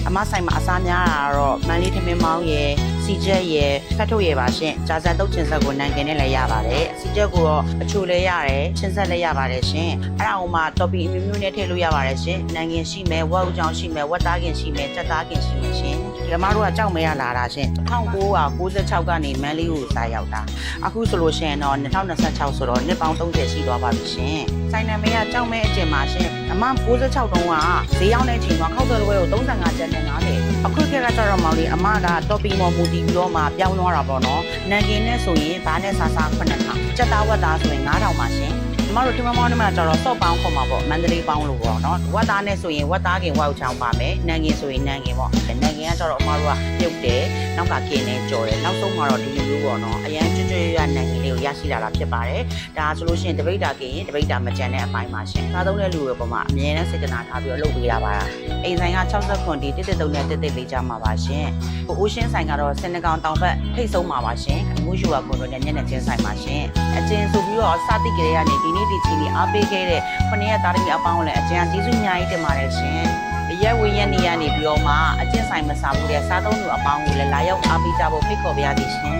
အမဆိုင်မှာအစားများတာတော့မန်လေးထမင်းမောင်းရယ်စီချက်ရယ်ဖတ်ထုတ်ရယ်ပါရှင်ဂျာဇန်တုတ်ချင်ဆက်ကိုနိုင်ကင်နဲ့လည်းရပါတယ်စီချက်ကိုတော့အချိုလည်းရတယ်ချင်းဆက်လည်းရပါတယ်ရှင်အဲ့ဒါကိုမှတော်ပီအမျိုးမျိုးနဲ့ထည့်လို့ရပါတယ်ရှင်နိုင်ကင်ရှိမယ်ဝက်ဥကြောင်ရှိမယ်ဝက်သားကင်ရှိမယ်ကြက်သားကင်ရှိမယ်ရှင်ဒီကမတို့ကကြောက်မဲရလာတာရှင်1996ကနေမန်လေးကိုစားရောက်တာအခုဆိုလို့ရှင်တော့2026ဆိုတော့နှစ်ပေါင်း30ရှိသွားပါပြီရှင်ဆိုင်နာမဲကကြောက်မဲအကျင်ပါရှင်အမ96တုန်းကဈေးရောက်တဲ့အချိန်မှာခောက်ဆွဲလွဲကို35ကျပ်နဲ့90အခုခေတ်ကကြတော့မောင်လေးအမကတော်ပီမော်မူတီပြီးတော့မှပြောင်းသွားတာပေါ့နော်နန်ကင်နဲ့ဆိုရင်ဘာနဲ့စားစား9000ကြက်သားဝက်သားဆိုရင်9000ပါရှင်အမတို့ထမမောင်းနဲ့မှကျတော့စော့ပေါင်းခေါ်မှာပေါ့မန္တလေးပေါင်းလို့ပေါ့နော်ဝက်သားနဲ့ဆိုရင်ဝက်သားကင်ဝက်ချောင်းပါမယ်နန်ကင်ဆိုရင်နန်ကင်ပေါ့နန်ကင်ကကျတော့အမတို့ကပြုတ်တယ်နောက်ကကင်နဲ့ကြော်တယ်နောက်ဆုံးမှာတော့ဒီလိုမျိုးပေါ့နော်အရန်ကျွတ်ကျွတ်ရနန်ကင်လေးကိုရရှိလာတာဖြစ်ပါတယ်ဒါဆိုလို့ရှိရင်တပိတ်တာကင်တပိတ်တာမကြံတဲ့အပိုင်းပါရှင်စားသုံးတဲ့လူတွေပေါ်မှာအမြဲတမ်းစေတနာထားပြီးတော့လုပ်ပေးရပါတာအိမ်ဆိုင်က60ဒီ133နဲ့133လေးကြမှာပါရှင်အိုးရှင်းဆိုင်ကတော့စင်နကောင်တောင်ဘက်ထိတ်ဆုံးမှာပါရှင်အမှုယူပါကွန်ရိုနဲ့ညနေချင်းဆိုင်ပါရှင်အကျဉ်ဆိုပြီးတော့စတိကလေးကနေဒီနေ့ဒီချိန်ကြီးအားပေးခဲ့တဲ့9ရက်သားသမီးအပေါင်းလည်းအကျဉ်ကျေးဇူးအများကြီးတင်ပါတယ်ရှင်ရက်ဝေးရက်နေရနေပြီးတော့မှအကျဉ်ဆိုင်မစားဘူးတဲ့စားသုံးသူအပေါင်းကိုလည်းလာရောက်အားပေးကြဖို့ဖိတ်ခေါ်ပါရစေရှင်